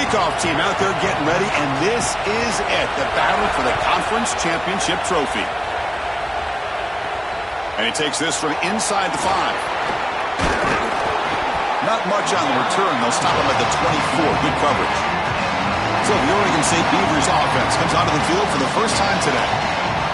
kickoff team out there getting ready, and this is it, the battle for the conference championship trophy. And he takes this from inside the 5. Not much on the return. They'll stop him at the 24. Good coverage. So the Oregon State Beavers offense comes onto the field for the first time today.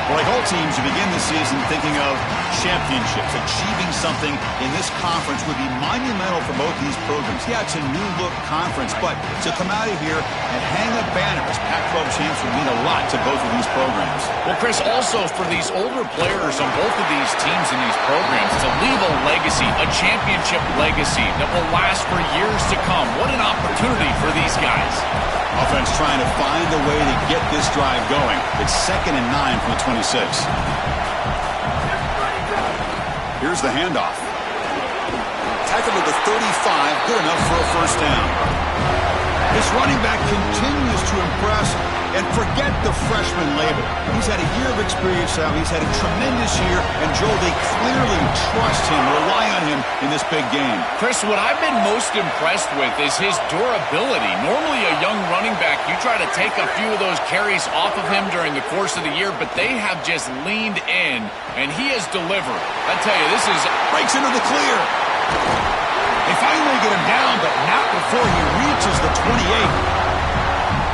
Well, like all teams, you begin the season thinking of championships. Achieving something in this conference would be monumental for both these programs. Yeah, it's a new-look conference, but to come out of here and hang a banner as Pac-12 champs would mean a lot to both of these programs. Well, Chris, also for these older players on both of these teams and these programs to leave a legacy, a championship legacy that will last for years to come. What an opportunity for these guys. Offense trying to find a way to get this drive going. It's 2nd and 9 from the 26. Here's the handoff. Tackled at the 35, good enough for a first down. This running back continues to impress, and forget the freshman label. He's had a year of experience now. He's had a tremendous year, and Joel, they clearly trust him, rely on him in this big game. Chris, what I've been most impressed with is his durability. Normally a young running back, you try to take a few of those carries off of him during the course of the year, but they have just leaned in, and he has delivered. I tell you, this is... Breaks into the clear. They finally get him down, but not before he reaches the 28.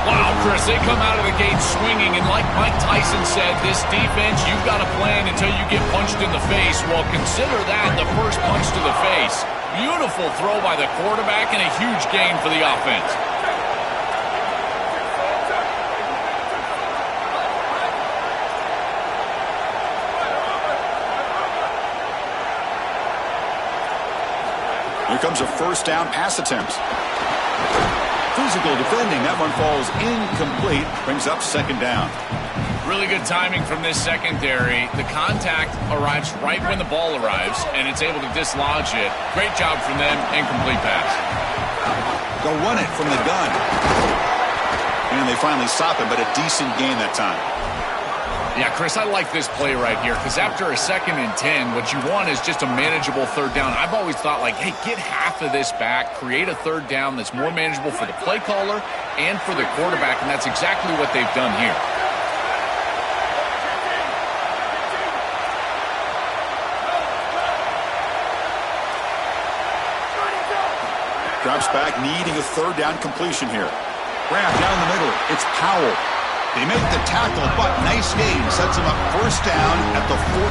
Wow, Chris, they come out of the gate swinging, and like Mike Tyson said, this defense, you've got to plan until you get punched in the face. Well, consider that the first punch to the face. Beautiful throw by the quarterback and a huge gain for the offense. Here comes a first down pass attempt. Physical defending. That one falls incomplete. Brings up 2nd down. Really good timing from this secondary. The contact arrives right when the ball arrives, and it's able to dislodge it. Great job from them. Incomplete pass. Go run it from the gun. And they finally stop him, but a decent gain that time. Yeah, Chris, I like this play right here because after a 2nd and 10, what you want is just a manageable 3rd down. I've always thought, like, hey, get half of this back, create a 3rd down that's more manageable for the play caller and for the quarterback, and that's exactly what they've done here. Drops back, needing a 3rd down completion here. Grab down the middle. It's Powell. They make the tackle, but nice gain. Sets them up first down at the 14.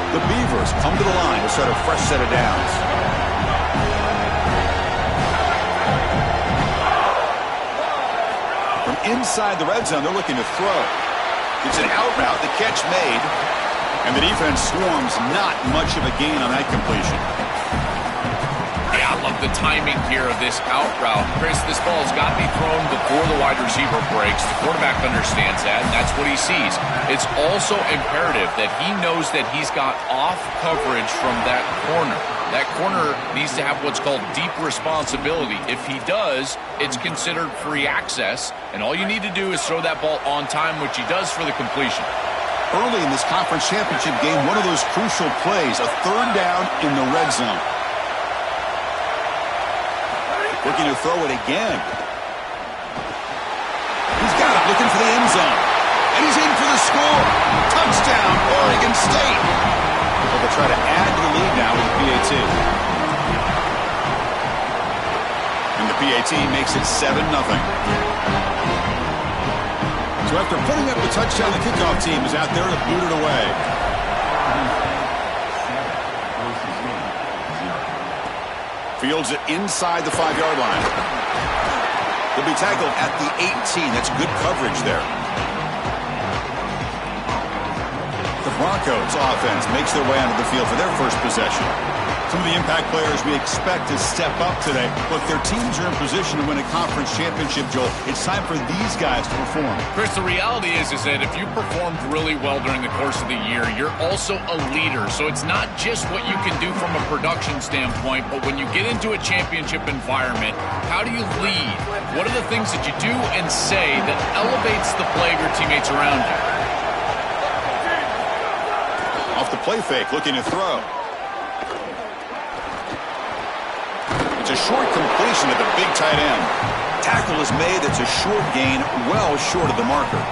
The Beavers come to the line to start a fresh set of downs. From inside the red zone, they're looking to throw. It's an out route, the catch made, and the defense swarms. Not much of a gain on that completion. I love the timing here of this out route. Chris, this ball's got to be thrown before the wide receiver breaks. The quarterback understands that, and that's what he sees. It's also imperative that he knows that he's got off coverage from that corner. That corner needs to have what's called deep responsibility. If he does, it's considered free access, and all you need to do is throw that ball on time, which he does for the completion. Early in this conference championship game, one of those crucial plays, a 3rd down in the red zone. Looking to throw it again. He's got it, looking for the end zone. And he's in for the score. Touchdown, Oregon State. Well, they'll try to add to the lead now with the PAT. And the PAT makes it 7-0. So after putting up the touchdown, the kickoff team is out there to boot it away. Fields it inside the 5-yard line. They'll be tackled at the 18. That's good coverage there. The Broncos offense makes their way onto the field for their first possession. Some of the impact players we expect to step up today. Look, their teams are in position to win a conference championship, Joel. It's time for these guys to perform. Chris, the reality is that if you performed really well during the course of the year, you're also a leader. So it's not just what you can do from a production standpoint, but when you get into a championship environment, how do you lead? What are the things that you do and say that elevates the play of your teammates around you? Off the play fake, looking to throw. It's a short completion at the big tight end. Tackle is made. It's a short gain, well short of the marker.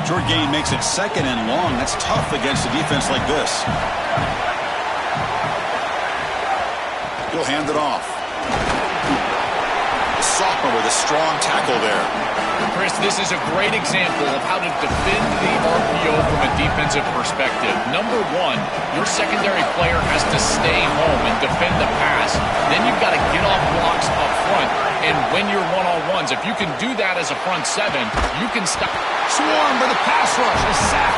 Short gain makes it 2nd and long. That's tough against a defense like this. He'll hand it off. The sophomore with a strong tackle there. Chris, this is a great example of how to defend the RPO from a defensive perspective. Number one, your secondary player has to stay home and defend the pass. Then you've got to get off blocks up front. And when you're one-on-ones, if you can do that as a front seven, you can stop. Swarmed by the pass rush. A sack.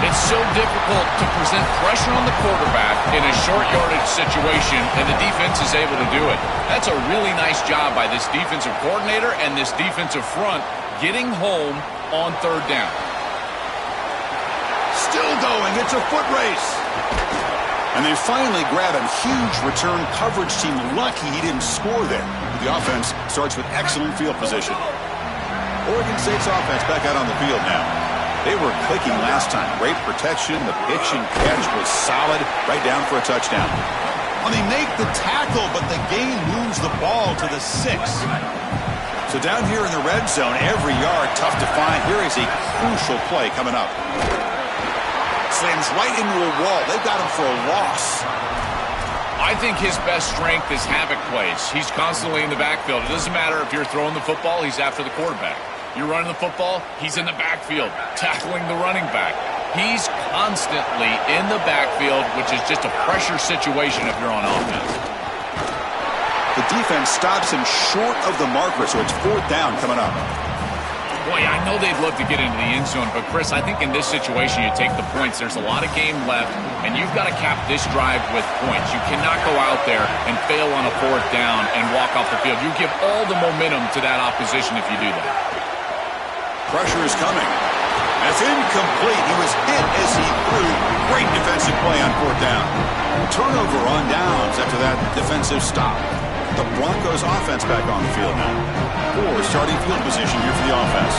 It's so difficult to present pressure on the quarterback in a short yardage situation, and the defense is able to do it. That's a really nice job by this defensive coordinator and this defensive front getting home on 3rd down. Still going. It's a foot race. And they finally grab him. Huge return coverage team. Lucky he didn't score there. The offense starts with excellent field position. Oregon State's offense back out on the field now. They were clicking last time. Great protection. The pitch and catch was solid. Right down for a touchdown. Well, they make the tackle, but the game moves the ball to the 6. So down here in the red zone, every yard tough to find. Here is a crucial play coming up. Slams right into a wall. They've got him for a loss. I think his best strength is havoc plays. He's constantly in the backfield. It doesn't matter if you're throwing the football, he's after the quarterback. You're running the football, he's in the backfield, tackling the running back. He's constantly in the backfield, which is just a pressure situation if you're on offense. The defense stops him short of the marker, so it's 4th down coming up. Boy, I know they'd love to get into the end zone, but Chris, I think in this situation you take the points. There's a lot of game left, and you've got to cap this drive with points. You cannot go out there and fail on a 4th down and walk off the field. You give all the momentum to that opposition if you do that. Pressure is coming. That's incomplete. He was hit as he threw. Great defensive play on 4th down. Turnover on downs after that defensive stop. The Broncos offense back on the field now. Poor starting field position here for the offense.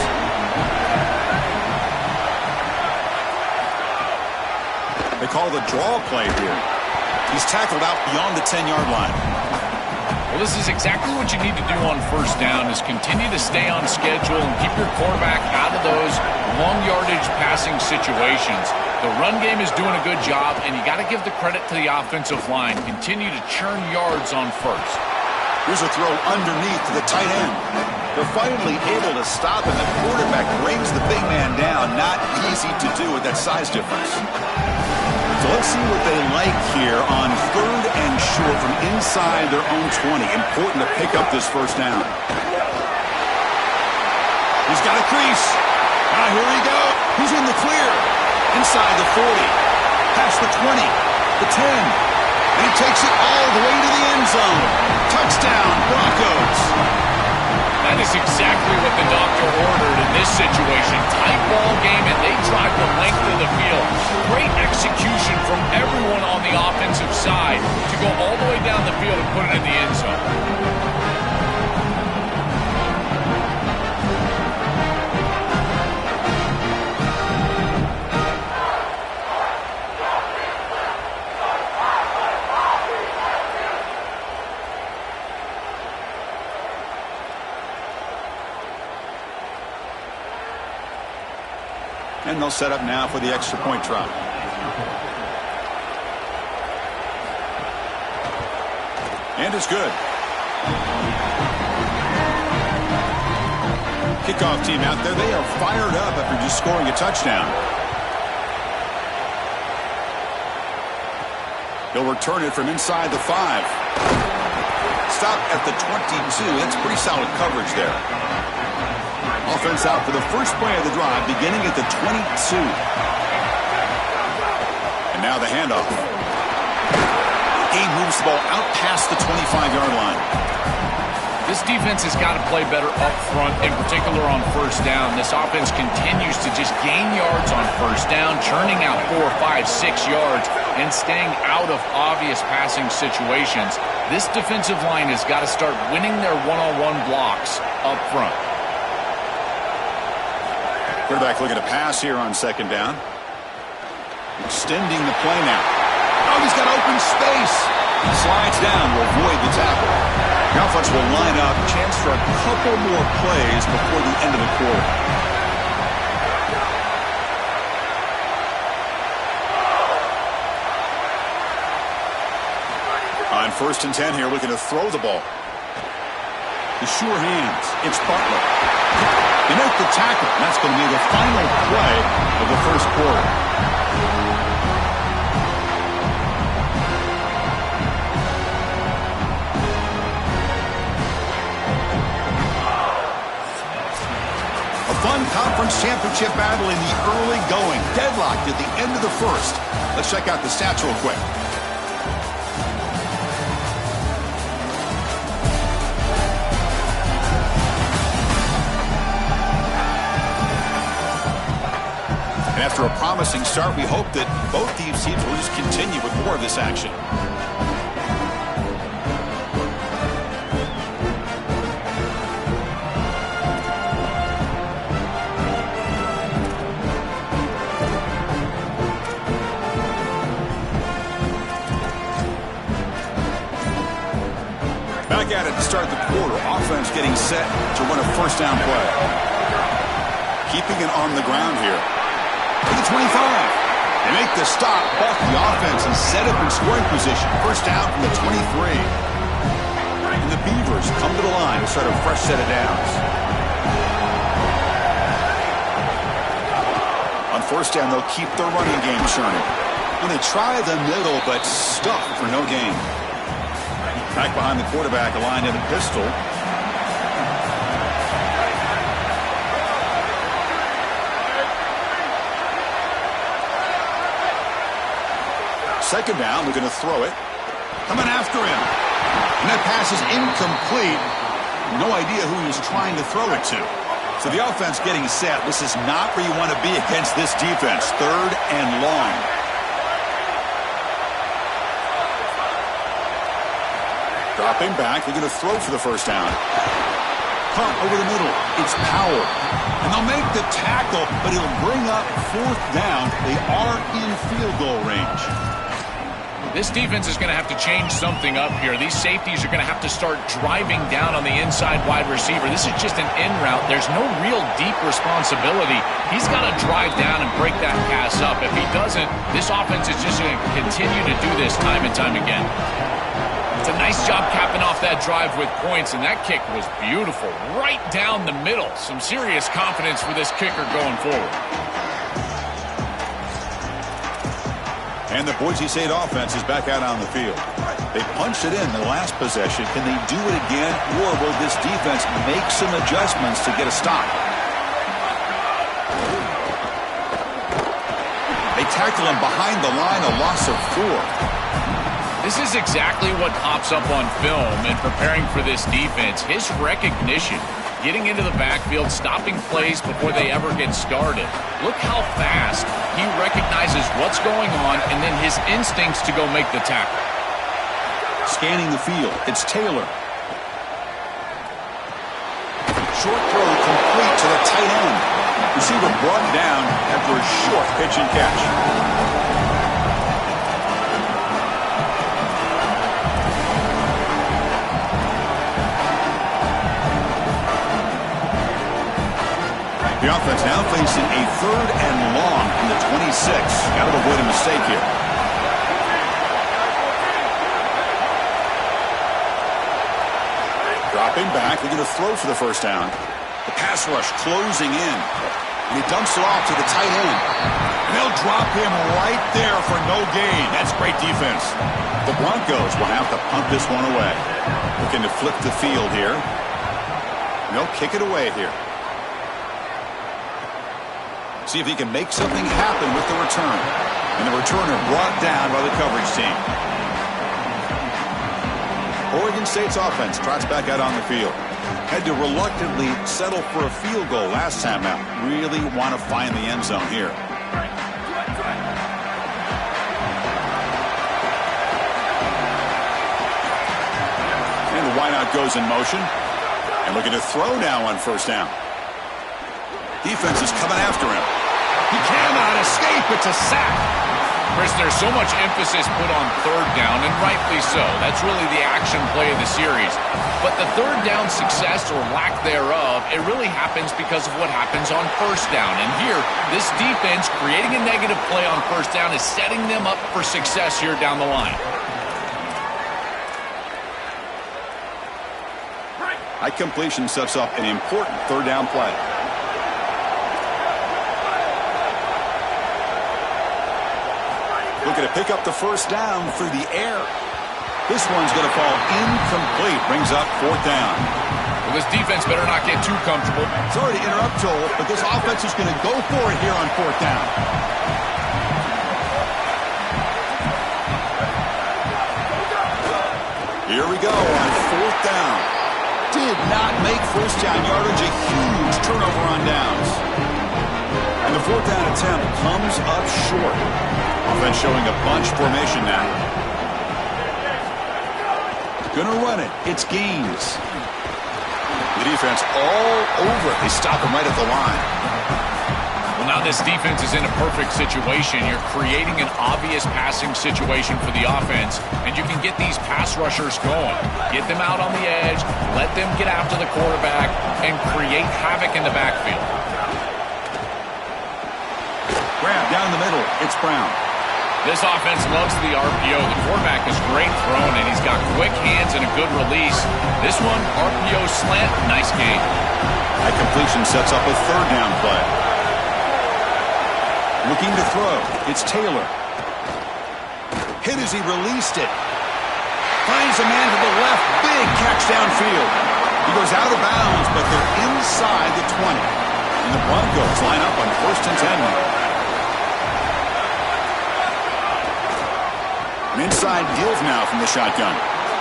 They call the draw play here. He's tackled out beyond the 10-yard line. Well, this is exactly what you need to do on 1st down is continue to stay on schedule and keep your quarterback out of those long yardage passing situations. The run game is doing a good job, and you got to give the credit to the offensive line. Continue to churn yards on 1st. Here's a throw underneath to the tight end. They're finally able to stop him. The quarterback brings the big man down. Not easy to do with that size difference. So let's see what they like here on 3rd and short from inside their own 20. Important to pick up this 1st down. He's got a crease. Now here we go. He's in the clear. Inside the 40. Past the 20. The 10. And he takes it all the way to the end zone. Touchdown, Broncos. That is exactly what the doctor ordered in this situation. Tight ball game, and they drive the length of the field. Great execution from everyone on the offensive side to go all the way down the field and put it in the end zone. And they'll set up now for the extra point try. And it's good. Kickoff team out there. They are fired up after just scoring a touchdown. He'll return it from inside the 5. Stop at the 22. That's pretty solid coverage there. Offense out for the first play of the drive, beginning at the 22. And now the handoff. Game moves the ball out past the 25-yard line. This defense has got to play better up front, in particular on 1st down. This offense continues to just gain yards on 1st down, churning out 4, 5, 6 yards, and staying out of obvious passing situations. This defensive line has got to start winning their one-on-one blocks up front. Quarterback looking to pass here on 2nd down. Extending the play now. Oh, he's got open space. Slides down to avoid the tackle. The offense will line up. Chance for a couple more plays before the end of the quarter. On 1st and 10 here, looking to throw the ball. The sure hands. It's Butler. They make the tackle. That's going to be the final play of the first quarter. A fun conference championship battle in the early going. Deadlocked at the end of the first. Let's check out the stats real quick. After a promising start, we hope that both these teams will just continue with more of this action. Back at it to start the quarter. Offense getting set to run a first down play. Keeping it on the ground here. To the 25. They make the stop, but the offense is set up in scoring position. First down from the 23. And the Beavers come to the line to start a fresh set of downs. On first down, they'll keep their running game churning. And they try the middle, but stuck for no gain. Back behind the quarterback, aligned in the pistol. Second down, they're going to throw it. Coming after him. And that pass is incomplete. No idea who he was trying to throw it to. So the offense getting set. This is not where you want to be against this defense. 3rd and long. Dropping back. They're going to throw for the first down. Punt over the middle. It's Powell. And they'll make the tackle, but it'll bring up 4th down. They are in field goal range. This defense is going to have to change something up here. These safeties are going to have to start driving down on the inside wide receiver. This is just an in route. There's no real deep responsibility. He's got to drive down and break that pass up. If he doesn't, this offense is just going to continue to do this time and time again. It's a nice job capping off that drive with points, and that kick was beautiful. Right down the middle. Some serious confidence for this kicker going forward. And the Boise State offense is back out on the field. They punched it in the last possession. Can they do it again, or will this defense make some adjustments to get a stop? They tackle him behind the line, a loss of 4. This is exactly what pops up on film in preparing for this defense. His recognition, getting into the backfield, stopping plays before they ever get started. Look how fast he recognizes what's going on and then his instincts to go make the tackle. Scanning the field. It's Taylor. Short throw complete to the tight end. Receiver brought down after a short pitch and catch. The offense now facing a 3rd and long from the 26. Got to avoid a mistake here. Dropping back. They're going to throw for the first down. The pass rush closing in. And he dumps it off to the tight end. And they'll drop him right there for no gain. That's great defense. The Broncos will have to punt this one away. Looking to flip the field here. And they'll kick it away here. See if he can make something happen with the return. And the returner brought down by the coverage team. Oregon State's offense trots back out on the field. Had to reluctantly settle for a field goal last time out. Really want to find the end zone here. And the wideout goes in motion. And looking to throw now on first down. Defense is coming after him. He cannot escape. It's a sack. Chris, there's so much emphasis put on third down, and rightly so. That's really the action play of the series. But the third down success or lack thereof, it really happens because of what happens on first down. And here, this defense creating a negative play on first down is setting them up for success here down the line. High completion sets up an important third down play. Looking to pick up the first down through the air. This one's going to fall incomplete. Brings up fourth down. Well, this defense better not get too comfortable. Sorry to interrupt, Joel, but this offense is going to go for it here on fourth down. Here we go on fourth down. Did not make first down yardage. A huge turnover on downs. And the fourth down attempt comes up short. Offense showing a bunch formation now. Gonna run it. It's Gaines. The defense all over it. They stop him right at the line. Well, now this defense is in a perfect situation. You're creating an obvious passing situation for the offense, and you can get these pass rushers going. Get them out on the edge, let them get after the quarterback, and create havoc in the backfield. Grab down the middle. It's Brown. This offense loves the RPO. The quarterback is great thrown, and he's got quick hands and a good release. This one, RPO slant, nice game. That completion sets up a third down play. Looking to throw. It's Taylor. Hit as he released it. Finds a man to the left. Big catch downfield. He goes out of bounds, but they're inside the 20. And the Broncos line up on first and 10 now. An inside give now from the shotgun.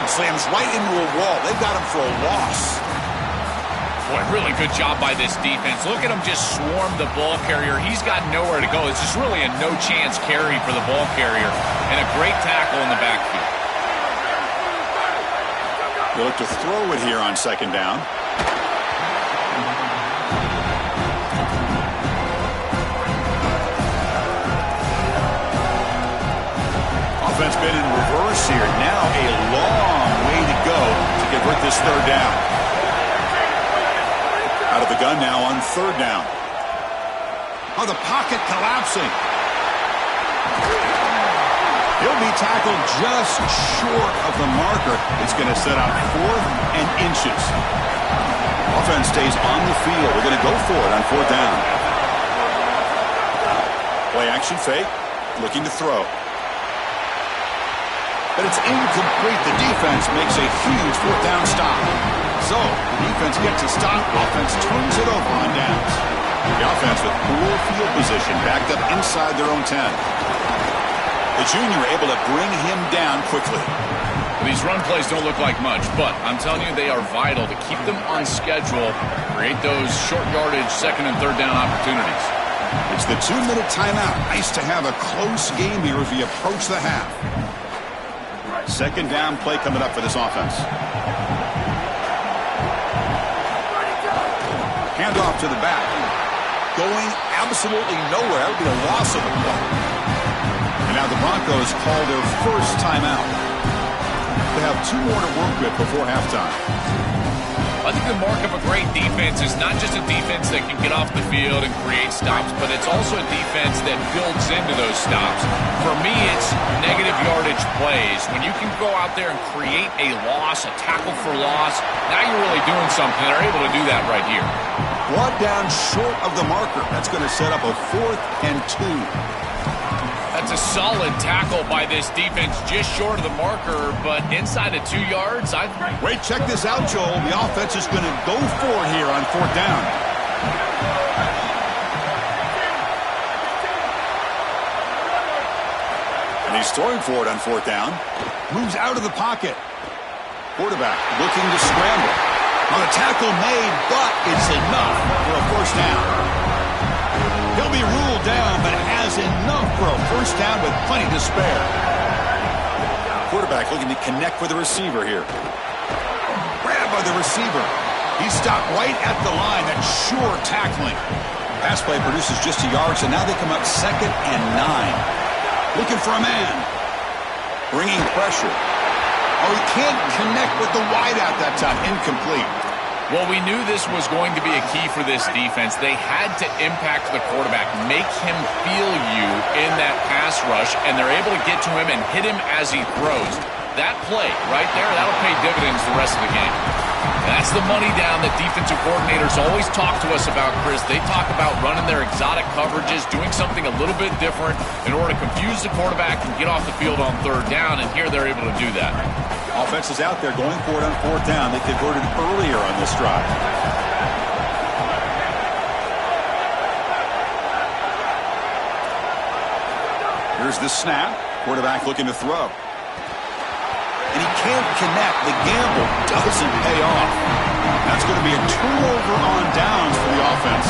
Slams right into a wall. They've got him for a loss. Boy, really good job by this defense. Look at him just swarm the ball carrier. He's got nowhere to go. It's just really a no-chance carry for the ball carrier. And a great tackle in the backfield. They look to throw it here on second down. Offense been in reverse here. Now a long way to go to convert this third down. Out of the gun now on third down. Oh, the pocket collapsing. He'll be tackled just short of the marker. It's going to set out 4th and inches. Offense stays on the field. They're going to go for it on fourth down. Play action fake. Looking to throw. But it's incomplete. The defense makes a huge fourth down stop. So, the defense gets a stop. Offense turns it over on downs. The offense with poor field position backed up inside their own 10. The junior able to bring him down quickly. These run plays don't look like much, but I'm telling you they are vital to keep them on schedule, create those short yardage second and third down opportunities. It's the 2-minute timeout. Nice to have a close game here as we approach the half. Second down play coming up for this offense. Handoff to the back. Going absolutely nowhere. That would be a loss of the ball. And now the Broncos call their first timeout. They have 2 more to work with before halftime. I think the mark of a great defense is not just a defense that can get off the field and create stops, but it's also a defense that builds into those stops. For me, it's negative yardage plays. When you can go out there and create a loss, a tackle for loss, now you're really doing something. They're able to do that right here. Brought down short of the marker. That's going to set up a 4th and 2. That's a solid tackle by this defense, just short of the marker, but inside of 2 yards. Wait, check this out, Joel. The offense is going to go for it here on fourth down. And he's throwing for it on fourth down. Moves out of the pocket. Quarterback looking to scramble. On the tackle made, but it's enough for a first down. He'll be ruled down, but has enough for a first down with plenty to spare. Quarterback looking to connect with the receiver here. Grabbed by the receiver. He stopped right at the line. That's sure tackling. Pass play produces just a yard, so now they come up 2nd and 9. Looking for a man. Bringing pressure. Oh, he can't connect with the wideout that time. Incomplete. Well, we knew this was going to be a key for this defense. They had to impact the quarterback, make him feel you in that pass rush, and they're able to get to him and hit him as he throws. That play right there, that'll pay dividends the rest of the game. That's the money down that defensive coordinators always talk to us about, Chris. They talk about running their exotic coverages, doing something a little bit different in order to confuse the quarterback and get off the field on third down, and here they're able to do that. Offense is out there going for it on fourth down. They converted earlier on this drive. Here's the snap. Quarterback looking to throw. And he can't connect. The gamble doesn't pay off. That's going to be a turnover on downs for the offense.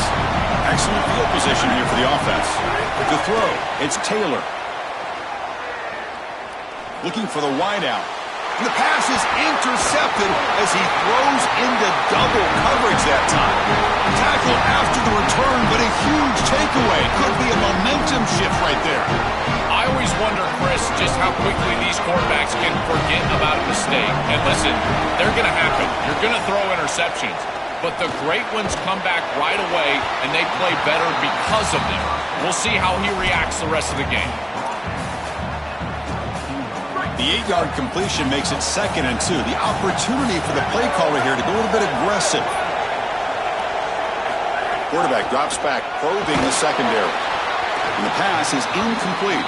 Excellent field position here for the offense. To throw, it's Taylor. Looking for the wideout. And the pass is intercepted as he throws into double coverage that time. Tackle after the return, but a huge takeaway. Could be a momentum shift right there. I always wonder, Chris, just how quickly these quarterbacks can forget about a mistake. And listen, they're going to happen. You're going to throw interceptions. But the great ones come back right away, and they play better because of them. We'll see how he reacts the rest of the game. The 8-yard completion makes it 2nd and 2. The opportunity for the play caller here to go a little bit aggressive. Quarterback drops back, probing the secondary. And the pass is incomplete.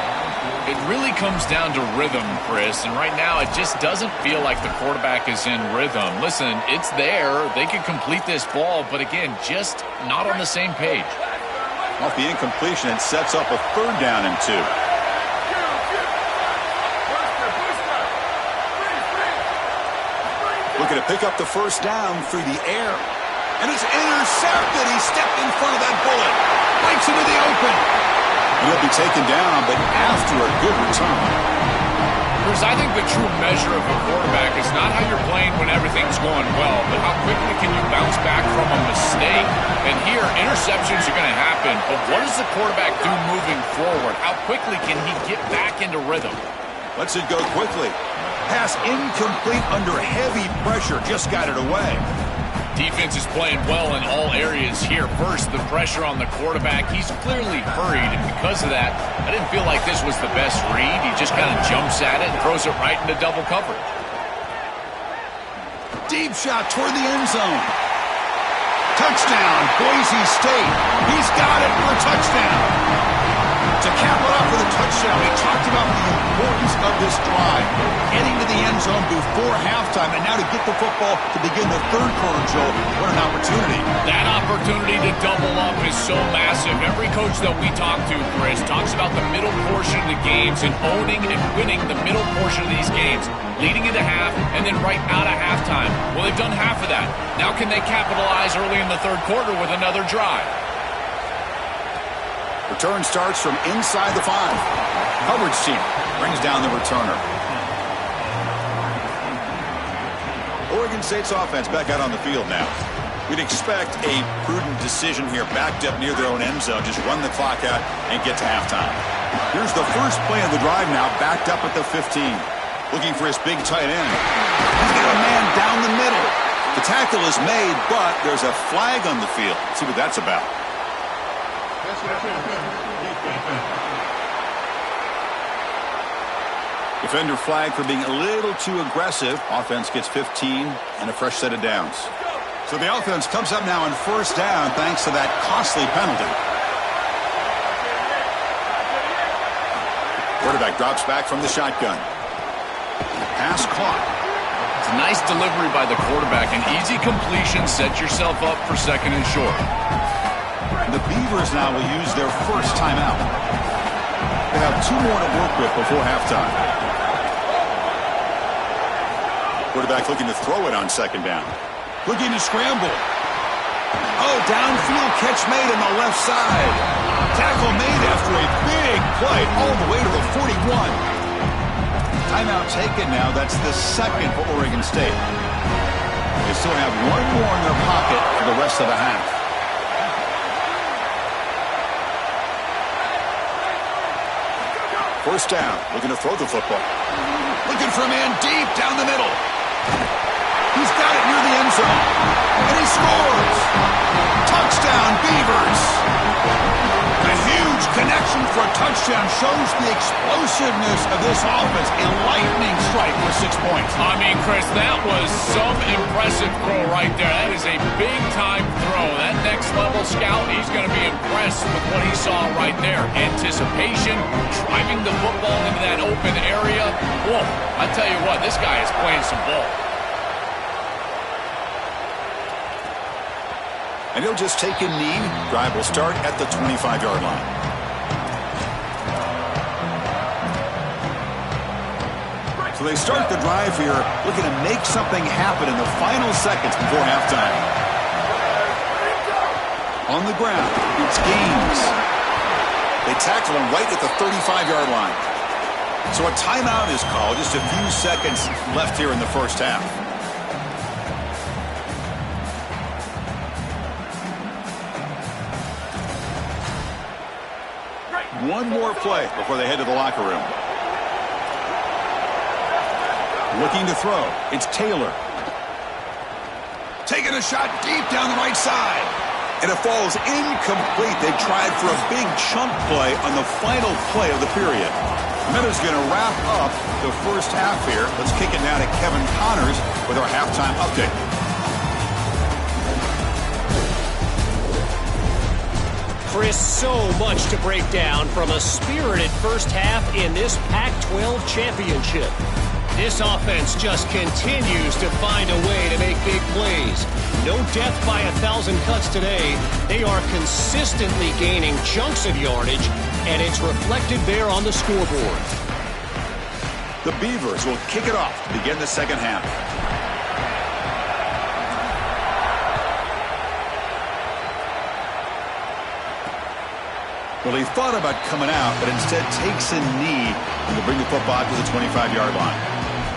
It really comes down to rhythm, Chris, and right now it just doesn't feel like the quarterback is in rhythm. Listen, it's there. They can complete this ball, but again, just not on the same page. Off the incompletion, it sets up a 3rd down and 2. Looking to pick up the 1st down through the air. And it's intercepted. He stepped in front of that bullet. Breaks into the open. And he'll be taken down, but after a good return. Chris, I think the true measure of a quarterback is not how you're playing when everything's going well, but how quickly can you bounce back from a mistake. And here, interceptions are going to happen, but what does the quarterback do moving forward? How quickly can he get back into rhythm? Lets it go quickly. Pass incomplete under heavy pressure. Just got it away. Defense is playing well in all areas here. First, the pressure on the quarterback. He's clearly hurried, and because of that, I didn't feel like this was the best read. He just kind of jumps at it and throws it right into double coverage. Deep shot toward the end zone. Touchdown, Boise State. He's got it for a touchdown. To cap it off with a touchdown, we talked about the importance of this drive. Getting to the end zone before halftime, and now to get the football to begin the 3rd quarter, Joel. What an opportunity. That opportunity to double up is so massive. Every coach that we talk to, Chris, talks about the middle portion of the games and owning and winning the middle portion of these games, leading into half and then right out of halftime. Well, they've done half of that. Now can they capitalize early in the 3rd quarter with another drive? Return starts from inside the 5. Coverage team brings down the returner. Oregon State's offense back out on the field now. We'd expect a prudent decision here, backed up near their own end zone. Just run the clock out and get to halftime. Here's the first play of the drive now, backed up at the 15. Looking for his big tight end. He's got a man down the middle. The tackle is made, but there's a flag on the field. Let's see what that's about. Defender flag for being a little too aggressive. Offense gets 15 and a fresh set of downs. So the offense comes up now on 1st down thanks to that costly penalty. Quarterback drops back from the shotgun. Pass caught. It's a nice delivery by the quarterback. An easy completion. Set yourself up for 2nd and short. The Beavers now will use their first timeout. They have 2 more to work with before halftime. Quarterback looking to throw it on 2nd down. Looking to scramble. Oh, downfield catch made on the left side. Tackle made after a big play all the way to the 41. Timeout taken now. That's the 2nd for Oregon State. They still have 1 more in their pocket for the rest of the half. First down, looking to throw the football. Looking for a man deep down the middle. He's got it near the end zone. And he scores. Touchdown, Beavers. A huge connection for a touchdown shows the explosiveness of this offense. A lightning strike for 6 points. I mean, Chris, that was some impressive throw right there. That is a big-time throw. That next-level scout, he's going to be impressed with what he saw right there. Anticipation, driving the football into that open area. Whoa, I tell you what, this guy is playing some ball. And he'll just take a knee. Drive will start at the 25-yard line. So they start the drive here, looking to make something happen in the final seconds before halftime. On the ground, it's Gaines. They tackle him right at the 35-yard line. So a timeout is called. Just a few seconds left here in the first half. One more play before they head to the locker room. Looking to throw. It's Taylor. Taking a shot deep down the right side. And it falls incomplete. They tried for a big chunk play on the final play of the period. Minutes going to wrap up the first half here. Let's kick it now to Kevin Connors with our halftime update. Chris, so much to break down from a spirited first half in this Pac-12 championship. This offense just continues to find a way to make big plays. No death by 1,000 cuts today. They are consistently gaining chunks of yardage, and it's reflected there on the scoreboard. The Beavers will kick it off to begin the second half. Well, he thought about coming out, but instead takes a knee and will bring the football to the 25-yard line.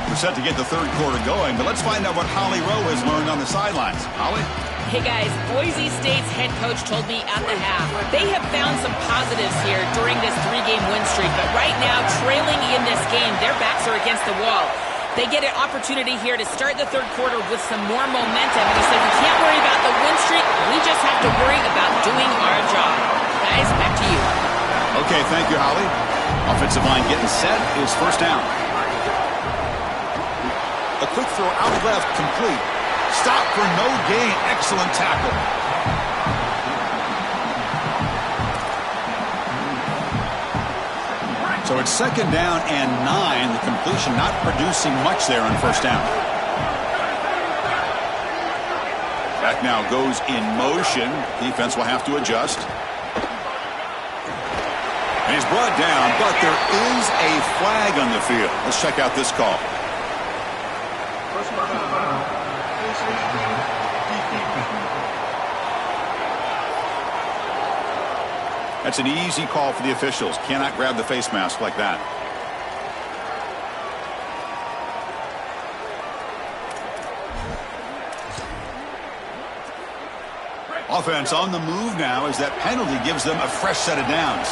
We're set to get the third quarter going, but let's find out what Holly Rowe has learned on the sidelines. Holly? Hey, guys, Boise State's head coach told me at the half they have found some positives here during this 3-game win streak, but right now, trailing in this game, their backs are against the wall. They get an opportunity here to start the third quarter with some more momentum, and he said, we can't worry about the win streak, we just have to worry about doing our job. Guys, back to you. Okay, thank you, Holly. Offensive line getting set is first down. A quick throw out left, complete. Stop for no gain. Excellent tackle. So it's second down and 9. The completion not producing much there on first down. Back now goes in motion. Defense will have to adjust. And he's brought down, but there is a flag on the field. Let's check out this call. That's an easy call for the officials. Cannot grab the face mask like that. Offense on the move now as that penalty gives them a fresh set of downs.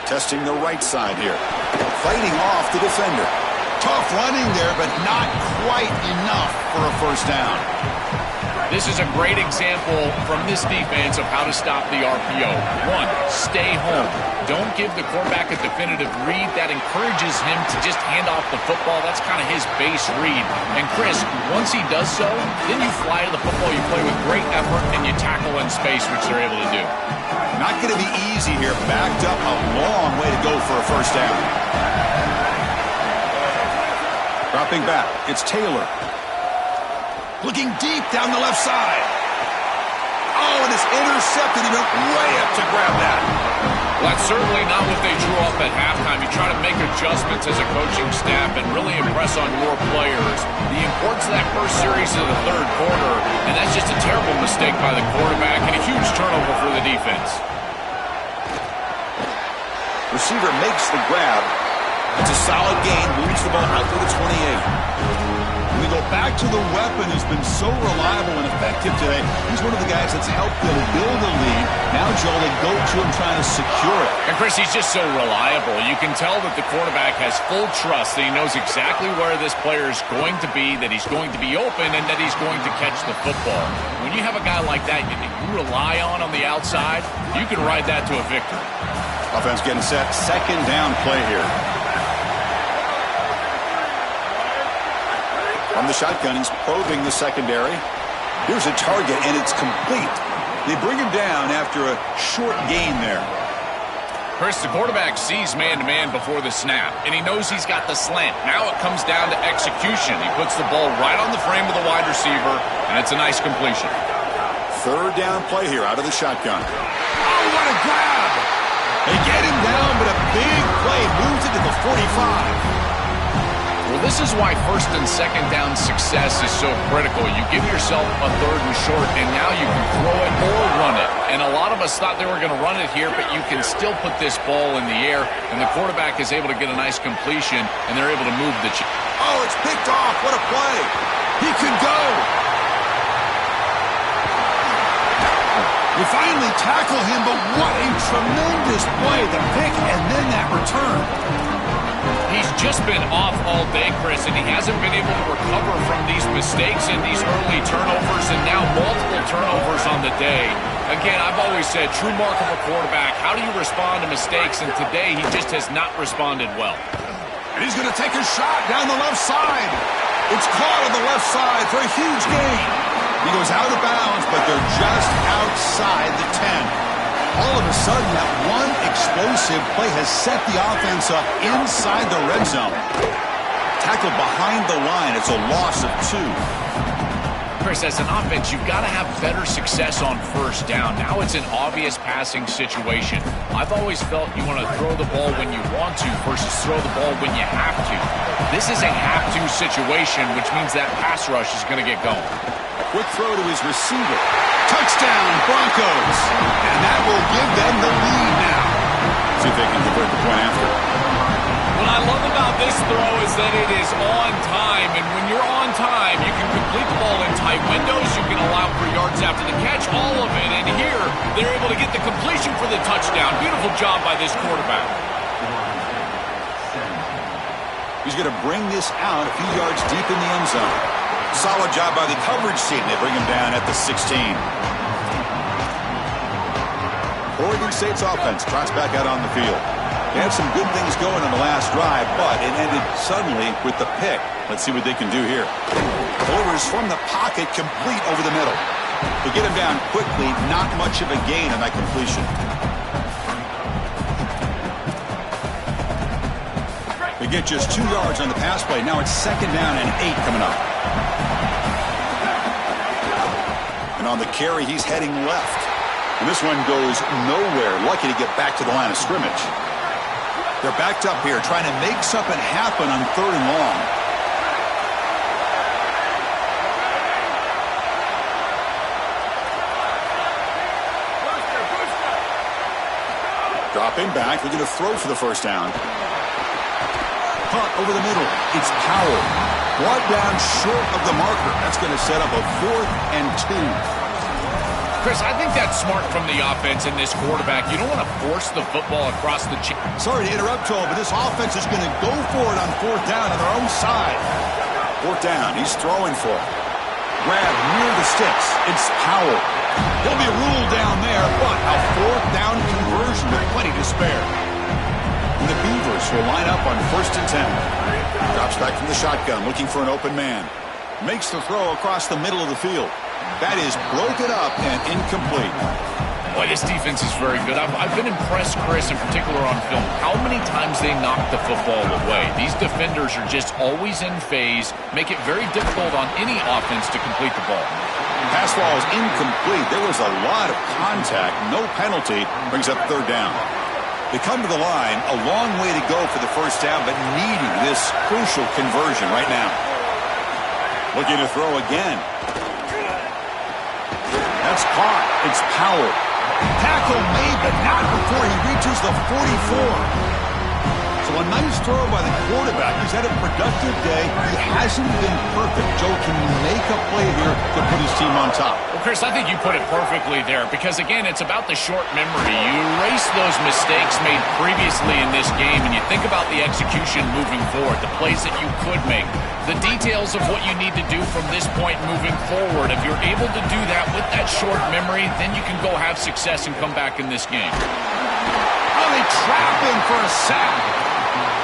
Testing the right side here. Fighting off the defender. Tough running there, but not quite enough for a first down. This is a great example from this defense of how to stop the RPO. 1, stay home. Don't give the quarterback a definitive read. That encourages him to just hand off the football. That's kind of his base read. And Chris, once he does so, then you fly to the football. You play with great effort, and you tackle in space, which they're able to do. Not going to be easy here. Backed up a long way to go for a first down. Dropping back, it's Taylor. Looking deep down the left side. Oh, and it's intercepted. He went way up to grab that. Well, that's certainly not what they drew up at halftime. You try to make adjustments as a coaching staff and really impress on your players. The importance of that first series of the third quarter, and that's just a terrible mistake by the quarterback and a huge turnover for the defense. Receiver makes the grab. It's a solid gain. Moves the ball out to the 28. We go back to the weapon who's been so reliable and effective today. He's one of the guys that's helped them build a lead. Now, Joel, they go to him trying to secure it. And, Chris, he's just so reliable. You can tell that the quarterback has full trust that he knows exactly where this player is going to be, that he's going to be open, and that he's going to catch the football. When you have a guy like that you rely on the outside, you can ride that to a victory. Offense getting set. Second down play here. From the shotgun, he's probing the secondary. Here's a target, and it's complete. They bring him down after a short gain there. Chris, the quarterback sees man-to-man before the snap, and he knows he's got the slant. Now it comes down to execution. He puts the ball right on the frame of the wide receiver, and it's a nice completion. Third down play here out of the shotgun. Oh, what a grab! They get him down, but a big play moves it to the 45. Well, this is why first and second down success is so critical. You give yourself a third and short, and now you can throw it or run it. And a lot of us thought they were going to run it here, but you can still put this ball in the air, and the quarterback is able to get a nice completion, and they're able to move the chain. Oh, it's picked off. What a play. He could go. They finally tackle him, but what a tremendous play. The pick and then that return. He's just been off all day, Chris, and he hasn't been able to recover from these mistakes and these early turnovers, and now multiple turnovers on the day. Again, I've always said, true mark of a quarterback, how do you respond to mistakes? And today, he just has not responded well. And he's going to take a shot down the left side. It's caught on the left side for a huge gain. He goes out of bounds, but they're just outside the 10. All of a sudden, that one explosive play has set the offense up inside the red zone. Tackled behind the line. It's a loss of 2. Chris, as an offense, you've got to have better success on first down. Now it's an obvious passing situation. I've always felt you want to throw the ball when you want to versus throw the ball when you have to. This is a have-to situation, which means that pass rush is going to get going. Quick throw to his receiver. Touchdown, Broncos. And that will give them the lead now. See if they can convert the point after. What I love about this throw is that it is on time. And when you're on time, you can complete the ball in tight windows. You can allow for yards after the catch, all of it. And here, they're able to get the completion for the touchdown. Beautiful job by this quarterback. He's going to bring this out a few yards deep in the end zone. Solid job by the coverage team. They bring him down at the 16. Oregon State's offense trots back out on the field. They had some good things going on the last drive, but it ended suddenly with the pick. Let's see what they can do here. Delivers from the pocket, complete over the middle. They get him down quickly, not much of a gain on that completion. They get just 2 yards on the pass play. Now it's second down and 8 coming up. And on the carry, he's heading left. And this one goes nowhere. Lucky to get back to the line of scrimmage. They're backed up here, trying to make something happen on 3rd and long. Dropping back, they're going to throw for the first down. Punt over the middle. It's Powell. Brought down short of the marker. That's going to set up a 4th and 2. Chris, I think that's smart from the offense and this quarterback. You don't want to force the football across the chain. Sorry to interrupt, Joel, but this offense is going to go for it on 4th down on their own side. 4th down. He's throwing for it. Grab near the sticks. It's Powell. He'll be ruled down there, but a 4th down conversion with plenty to spare. And the Beavers will line up on 1st and 10. Drops back from the shotgun, looking for an open man. Makes the throw across the middle of the field. That is broken up and incomplete. Boy, this defense is very good. I've been impressed, Chris, in particular on film, how many times they knock the football away. These defenders are just always in phase, make it very difficult on any offense to complete the ball. Pass ball is incomplete. There was a lot of contact. No penalty. Brings up 3rd down. They come to the line, a long way to go for the first down, but needing this crucial conversion right now. Looking to throw again. That's caught. It's Powell. Tackle made, but not before he reaches the 44. So a nice throw by the quarterback. He's had a productive day. He hasn't been perfect. Joe, can you make a play here to put his team on top? Well, Chris, I think you put it perfectly there because, again, it's about the short memory. You erase those mistakes made previously in this game, and you think about the execution moving forward, the plays that you could make, the details of what you need to do from this point moving forward. If you're able to do that with that short memory, then you can go have success and come back in this game. Oh, they trap him for a sack.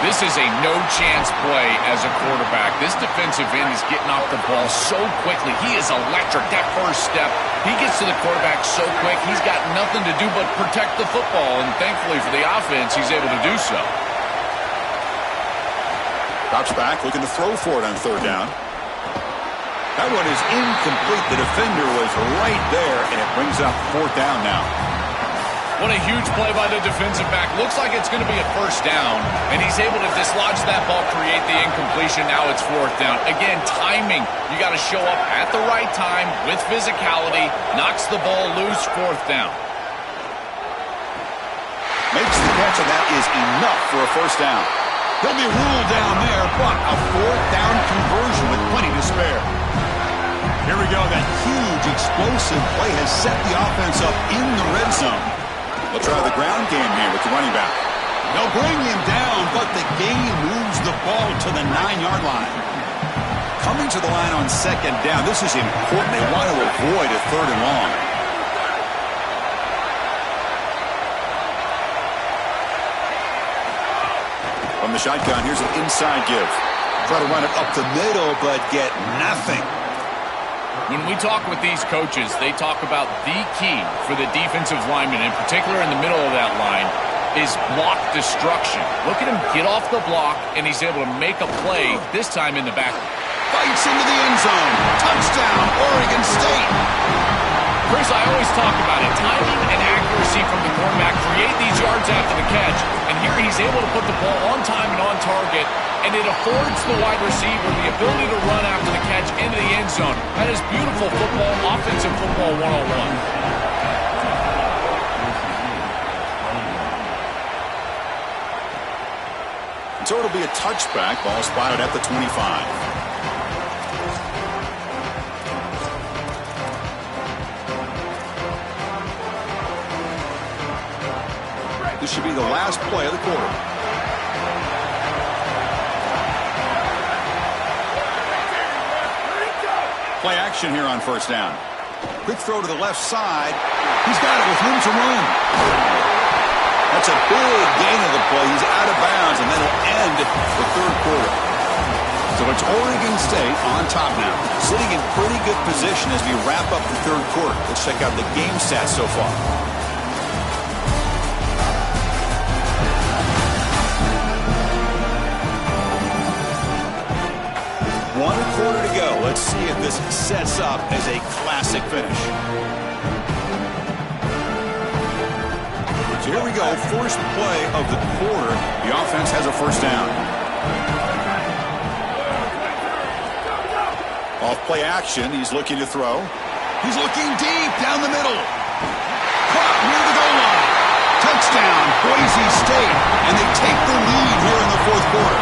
This is a no-chance play as a quarterback. This defensive end is getting off the ball so quickly. He is electric. That first step, he gets to the quarterback so quick, he's got nothing to do but protect the football, and thankfully for the offense, he's able to do so. Drops back, looking to throw for it on third down. That one is incomplete. The defender was right there, and it brings up fourth down now. What a huge play by the defensive back. Looks like it's going to be a first down, and he's able to dislodge that ball, create the incompletion. Now it's fourth down. Again, timing. You got to show up at the right time with physicality. Knocks the ball loose, fourth down. Makes the catch, and that is enough for a first down. He'll be ruled down there, but a fourth down conversion with plenty to spare. Here we go. That huge explosive play has set the offense up in the red zone. They'll try the ground game here with the running back. They'll bring him down, but the game moves the ball to the 9-yard line. Coming to the line on second down, this is important. They want to avoid a third and long. From the shotgun, here's an inside give. Try to run it up the middle, but get nothing. When we talk with these coaches, they talk about the key for the defensive lineman, in particular in the middle of that line, is block destruction. Look at him get off the block, and he's able to make a play, this time in the back. Fights into the end zone. Touchdown, Oregon State. Chris, I always talk about it. Timing and accuracy from the quarterback create these yards after the catch, and here he's able to put the ball on time and on target, and it affords the wide receiver the ability to run after the catch into the end zone. That is beautiful football, offensive football 101. So it'll be a touchback. Ball spotted at the 25. This should be the last play of the quarter. Play action here on first down. Quick throw to the left side. He's got it with room to run. That's a big gain of the play. He's out of bounds, and that'll end the third quarter. So it's Oregon State on top now, sitting in pretty good position as we wrap up the third quarter. Let's check out the game stats so far. One quarter to go. Let's see if this sets up as a classic finish. So here we go. First play of the quarter. The offense has a first down. Off play action. He's looking to throw. He's looking deep down the middle. Caught near the goal line. Touchdown, Boise State. And they take the lead here in the fourth quarter.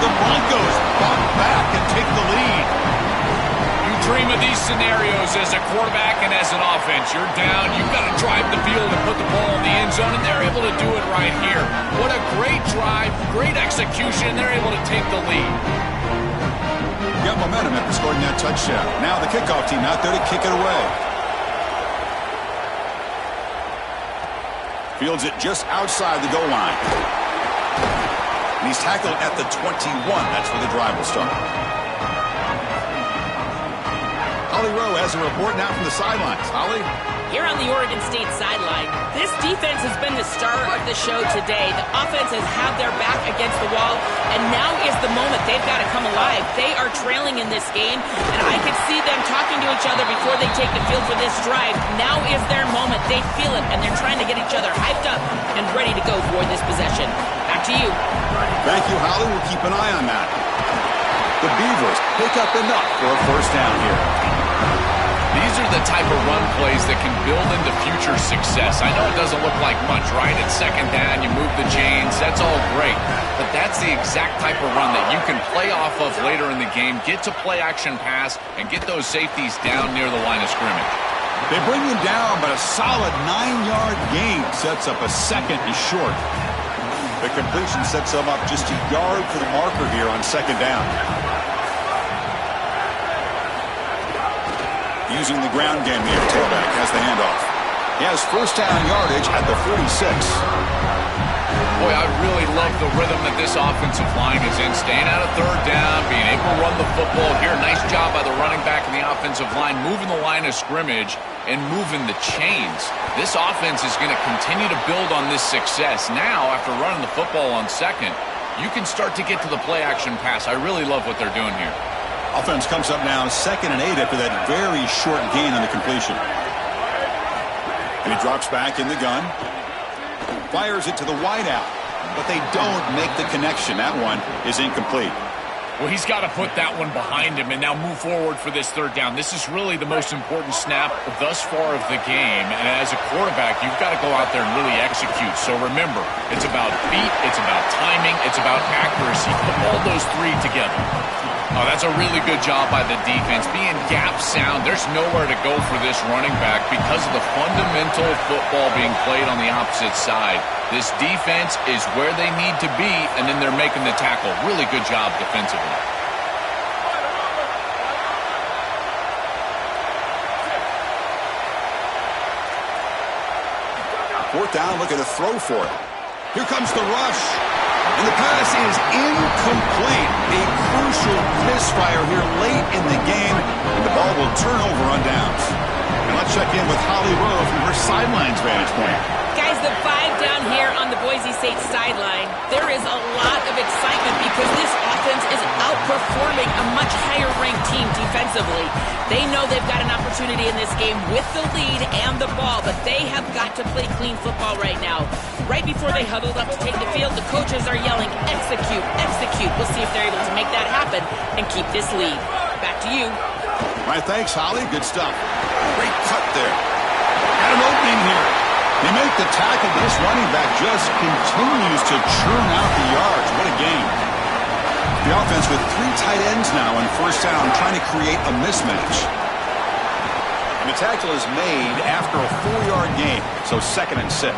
The Broncos bump back and take the lead. You dream of these scenarios as a quarterback and as an offense. You're down, you've got to drive the field and put the ball in the end zone, and they're able to do it right here. What a great drive, great execution, and they're able to take the lead. Got momentum after scoring that touchdown. Now the kickoff team out there to kick it away. Fields it just outside the goal line. And he's tackled at the 21. That's where the drive will start. Holly Rowe has a report now from the sidelines. Holly? Here on the Oregon State sideline, this defense has been the star of the show today. The offense has had their back against the wall, and now is the moment. They've got to come alive. They are trailing in this game, and I could see them talking to each other before they take the field for this drive. Now is their moment. They feel it, and they're trying to get each other hyped up and ready to go for this possession. Back to you. Thank you, Holly. We'll keep an eye on that. The Beavers pick up enough for a first down here. These are the type of run plays that can build into future success. I know it doesn't look like much, right? It's second down, you move the chains, that's all great. But that's the exact type of run that you can play off of later in the game, get to play action pass, and get those safeties down near the line of scrimmage. They bring him down, but a solid 9-yard gain sets up a second and short. The completion sets them up just a yard for the marker here on second down. Using the ground game here, tailback has the handoff. He has first down yardage at the 46. Boy, I really love the rhythm that this offensive line is in. Staying out of third down, being able to run the football here. Nice job by the running back and the offensive line, moving the line of scrimmage and moving the chains. This offense is going to continue to build on this success. Now, after running the football on second, you can start to get to the play-action pass. I really love what they're doing here. Offense comes up now 2nd and 8 after that very short gain on the completion. And he drops back in the gun. Fires it to the wideout, but they don't make the connection. That one is incomplete. Well, he's got to put that one behind him and now move forward for this third down. This is really the most important snap thus far of the game. And as a quarterback, you've got to go out there and really execute. So remember, it's about feet, it's about timing, it's about accuracy. Put all those three together. Oh, that's a really good job by the defense. Being gap sound, there's nowhere to go for this running back because of the fundamental football being played on the opposite side. This defense is where they need to be, and then they're making the tackle. Really good job defensively. Fourth down, looking to throw for it. Here comes the rush. And the pass is incomplete. A crucial misfire here late in the game. And the ball will turn over on downs. And let's check in with Holly Rowe from her sidelines vantage point. Guys, the vibe down here on the Boise State sideline, there is a lot of excitement because this offense is outperforming a much higher-ranked team defensively. They know they've got an opportunity in this game with the lead and the ball, but they have got to play clean football right now. Right before they huddled up to take the field, the coaches are yelling, execute, execute. We'll see if they're able to make that happen and keep this lead. Back to you. All right, thanks, Holly. Good stuff. Great cut there. Got an opening here. They make the tackle, but this running back just continues to churn out the yards. What a game. The offense with 3 tight ends now on first down, trying to create a mismatch. And the tackle is made after a 4-yard gain, so 2nd and 6.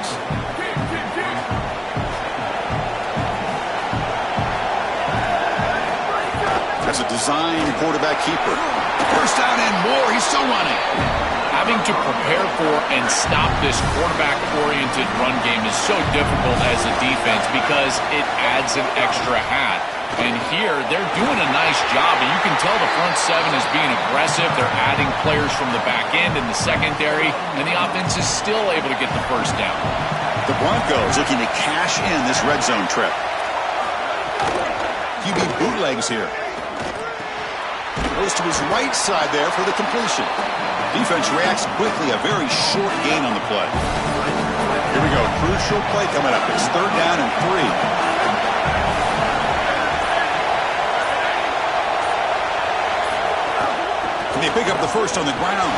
That's a design quarterback keeper. First down and more. He's still running. Having to prepare for and stop this quarterback-oriented run game is so difficult as a defense because it adds an extra hat. And here, they're doing a nice job. And you can tell the front 7 is being aggressive. They're adding players from the back end in the secondary, and the offense is still able to get the first down. The Broncos looking to cash in this red zone trip. QB bootlegs here. Goes to his right side there for the completion. Defense reacts quickly. A very short gain on the play. Here we go. Crucial play coming up. It's 3rd down and 3. They pick up the first on the ground.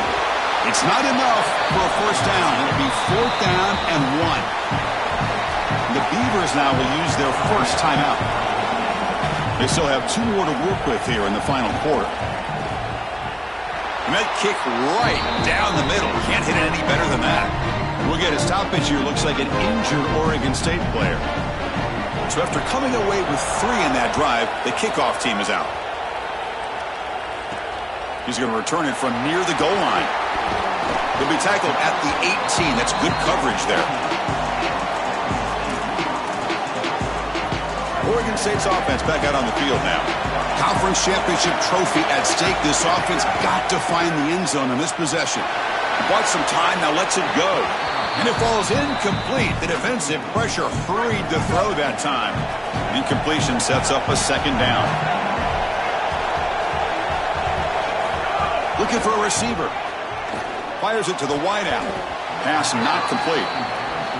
It's not enough for a first down. It'll be 4th down and 1. The Beavers now will use their first timeout. They still have 2 more to work with here in the final quarter. And that kick right down the middle. Can't hit it any better than that. We'll get his top pitch here. Looks like an injured Oregon State player. So after coming away with 3 in that drive, the kickoff team is out. He's going to return it from near the goal line. He'll be tackled at the 18. That's good coverage there. Oregon State's offense back out on the field now. Conference championship trophy at stake. This offense got to find the end zone on this possession. Bought some time, now lets it go. And it falls incomplete. The defensive pressure hurried to throw that time. Incompletion sets up a 2nd down. Looking for a receiver. Fires it to the wideout. Pass not complete.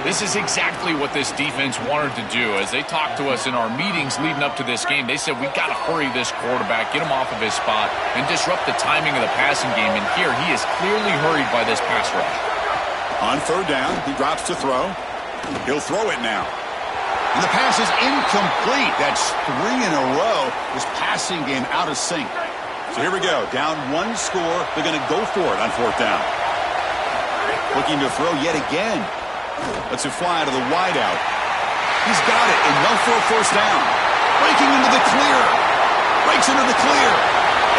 This is exactly what this defense wanted to do. As they talked to us in our meetings leading up to this game, they said, we've got to hurry this quarterback, get him off of his spot, and disrupt the timing of the passing game. And here, he is clearly hurried by this pass rush. On third down, he drops to throw. He'll throw it now. And the pass is incomplete. That's 3 in a row. This passing game out of sync. So here we go. Down 1 score. They're going to go for it on fourth down. Looking to throw yet again. Lets it fly to the wideout. He's got it. Enough for a first down. Breaking into the clear. Breaks into the clear.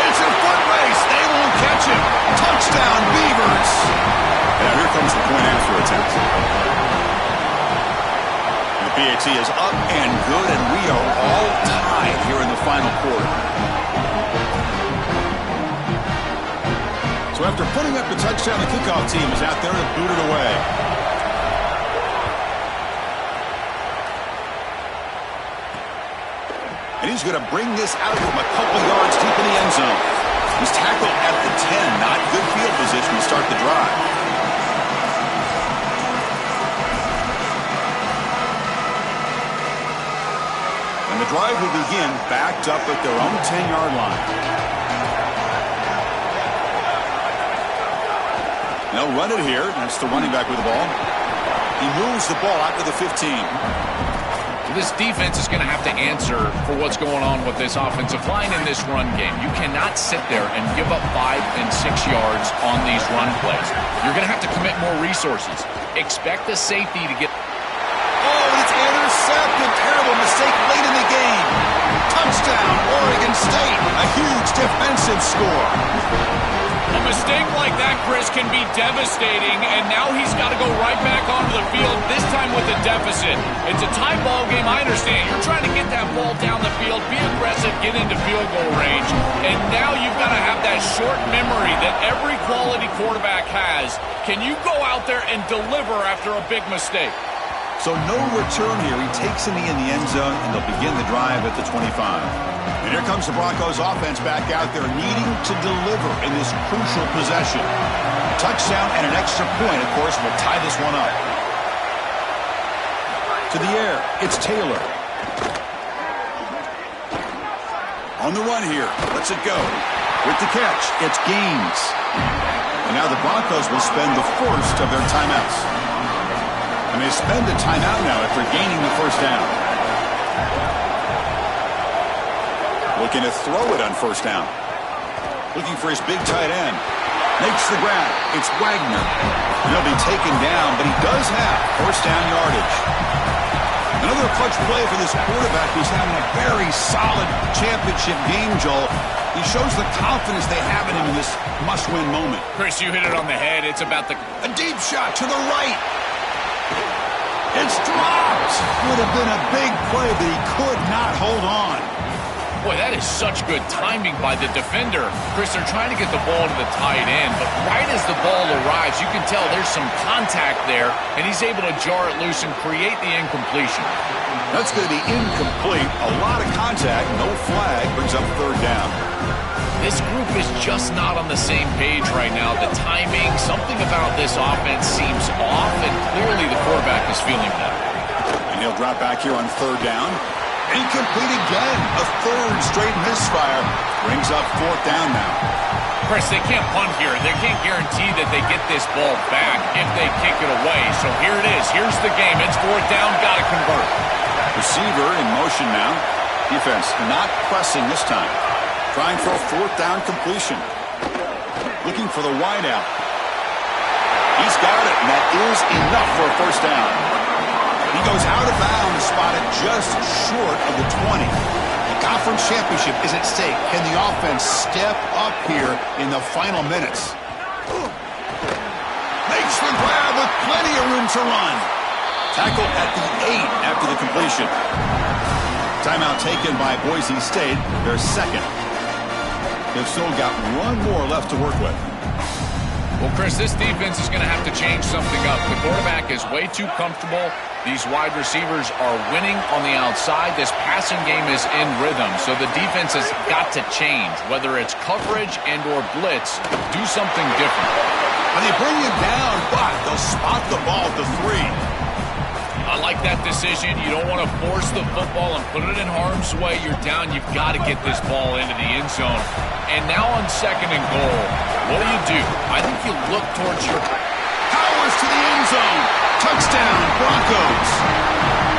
It's a foot race. They won't catch him. Touchdown, Beavers. Now here comes the point after attempt. The PAT is up and good, and we are all tied here in the final quarter. So after putting up the touchdown, the kickoff team is out there to boot it away. And he's going to bring this out from a couple yards deep in the end zone. He's tackled at the 10. Not good field position to start the drive. And the drive will begin backed up at their own 10-yard line. They'll run it here. That's the running back with the ball. He moves the ball out to the 15. This defense is going to have to answer for what's going on with this offensive line in this run game. You cannot sit there and give up 5 and 6 yards on these run plays. You're going to have to commit more resources. Expect the safety to get... Oh, it's intercepted. Terrible mistake late in the game. Touchdown, Oregon State. A huge defensive score. A mistake like that, Chris, can be devastating, and now he's got to go right back onto the field, this time with a deficit. It's a tie ball game, I understand. You're trying to get that ball down the field, be aggressive, get into field goal range, and now you've got to have that short memory that every quality quarterback has. Can you go out there and deliver after a big mistake? So no return here. He takes it in the end zone, and they'll begin the drive at the 25. And here comes the Broncos offense back out there needing to deliver in this crucial possession. A touchdown and an extra point, of course, will tie this one up. To the air, it's Taylor. On the run here, lets it go. With the catch, it's Gaines. And now the Broncos will spend the first of their timeouts. And they spend a timeout now after gaining the first down. Looking to throw it on first down. Looking for his big tight end. Makes the grab. It's Wagner. And he'll be taken down, but he does have first down yardage. Another clutch play for this quarterback who's having a very solid championship game, Joel. He shows the confidence they have in him in this must-win moment. Chris, you hit it on the head. It's about the... A deep shot to the right. It's dropped. Would have been a big play, but he could not hold on. Boy, that is such good timing by the defender. Chris, they're trying to get the ball to the tight end, but right as the ball arrives, you can tell there's some contact there, and he's able to jar it loose and create the incompletion. That's going to be incomplete. A lot of contact, no flag, brings up third down. This group is just not on the same page right now. The timing, something about this offense seems off, and clearly the quarterback is feeling that. And he'll drop back here on third down. Incomplete again. A third straight misfire. Brings up fourth down now. Chris, they can't punt here. They can't guarantee that they get this ball back if they kick it away. So here it is. Here's the game. It's fourth down. Got to convert. Receiver in motion now. Defense not pressing this time. Trying for a fourth down completion. Looking for the wideout. He's got it, and that is enough for a first down. He goes out of bounds, spotted just short of the 20. The conference championship is at stake. Can the offense step up here in the final minutes? Makes the grab with plenty of room to run. Tackled at the 8 after the completion. Timeout taken by Boise State, their second. They've still got one more left to work with. Well, Chris, this defense is going to have to change something up. The quarterback is way too comfortable. These wide receivers are winning on the outside. This passing game is in rhythm, so the defense has got to change. Whether it's coverage and or blitz, do something different. And they bring him down, but they'll spot the ball at the 3. I like that decision. You don't want to force the football and put it in harm's way. You're down. You've got to get this ball into the end zone. And now on 2nd and goal, what do? I think you look towards your... Powers to the end zone. Touchdown, Broncos.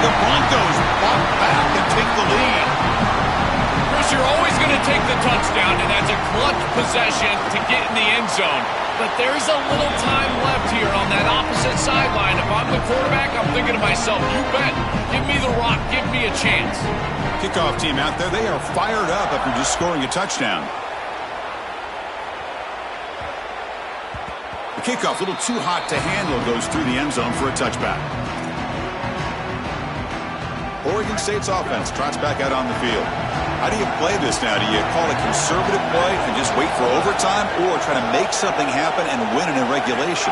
The Broncos walk back and take the lead. Chris, you're always going to take the touchdown, and that's a clutch possession to get in the end zone. But there's a little time left here on that opposite sideline. If I'm the quarterback, I'm thinking to myself, you bet. Give me the rock. Give me a chance. Kickoff team out there, they are fired up after just scoring a touchdown. The kickoff, a little too hot to handle, goes through the end zone for a touchback. Oregon State's offense trots back out on the field. How do you play this now? Do you call a conservative play and just wait for overtime, or try to make something happen and win it in regulation?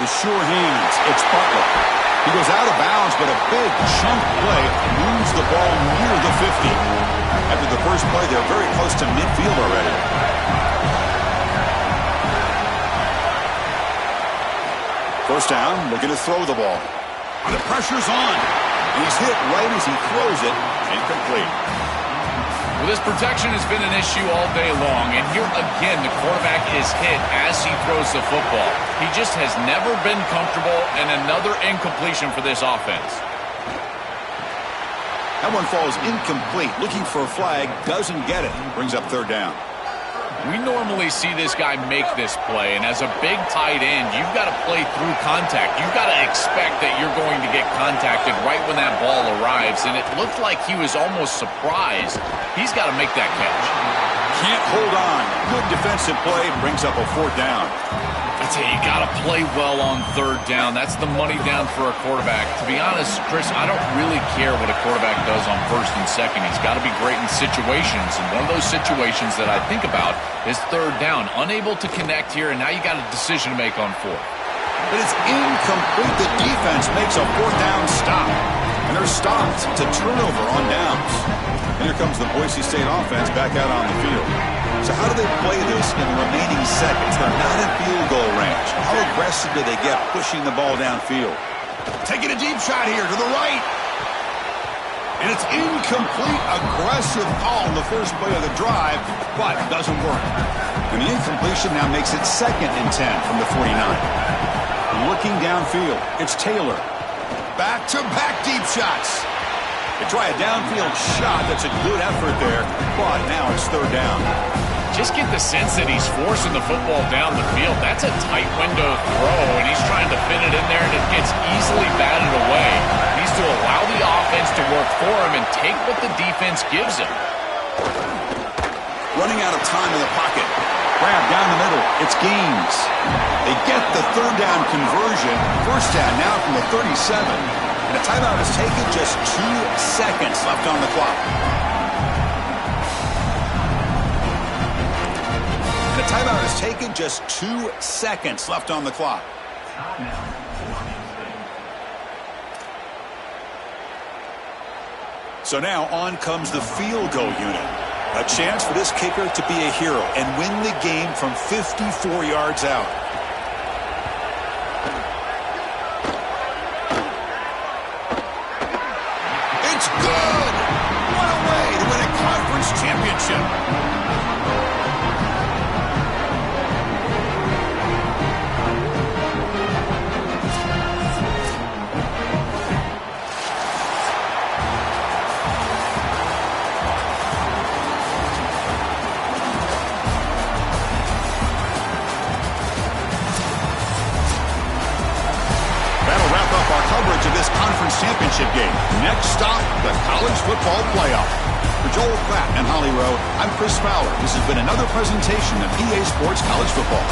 The sure hands. It's Butler. He goes out of bounds, but a big chunk play moves the ball near the 50. After the first play, they're very close to midfield already. First down, looking to throw the ball. And the pressure's on. He's hit right as he throws it. Incomplete. Well, this protection has been an issue all day long, and here again the quarterback is hit as he throws the football. He just has never been comfortable, and another incompletion for this offense. That one falls incomplete. Looking for a flag, doesn't get it. Brings up 3rd down. We normally see this guy make this play, and as a big tight end, you've got to play through contact. You've got to expect that you're going to get contacted right when that ball arrives, and it looked like he was almost surprised. He's got to make that catch. Can't hold on. Good defensive play, brings up a 4th down. I tell you, you got to play well on 3rd down. That's the money down for a quarterback. To be honest, Chris, I don't really care what a quarterback does on 1st and 2nd. He's got to be great in situations, and one of those situations that I think about is 3rd down. Unable to connect here, and now you got a decision to make on 4th. But it's incomplete. The defense makes a 4th down stop, and they're stopped. It's a turnover on downs. And here comes the Boise State offense back out on the field. So how do they play this in the remaining seconds? They're not in field goal range. How aggressive do they get pushing the ball downfield? Taking a deep shot here to the right. And it's incomplete. Aggressive call in the first play of the drive, but doesn't work. And the incompletion now makes it 2nd and 10 from the 49. Looking downfield, it's Taylor. Back-to-back deep shots. They try a downfield shot. That's a good effort there, but now it's 3rd down. Just get the sense that he's forcing the football down the field. That's a tight window throw, and he's trying to fit it in there, and it gets easily batted away. He needs to allow the offense to work for him and take what the defense gives him. Running out of time in the pocket. Grab down the middle. It's Gaines. They get the 3rd down conversion. First down now from the 37. And a timeout is taken. Just 2 seconds left on the clock. The timeout is taken. Just 2 seconds left on the clock. So now on comes the field goal unit. A chance for this kicker to be a hero and win the game from 54 yards out. It's good! What a way to win a conference championship. Coverage of this conference championship game. Next stop, the college football playoff. For Joel Pratt and Holly Rowe, I'm Chris Fowler. This has been another presentation of EA Sports College Football.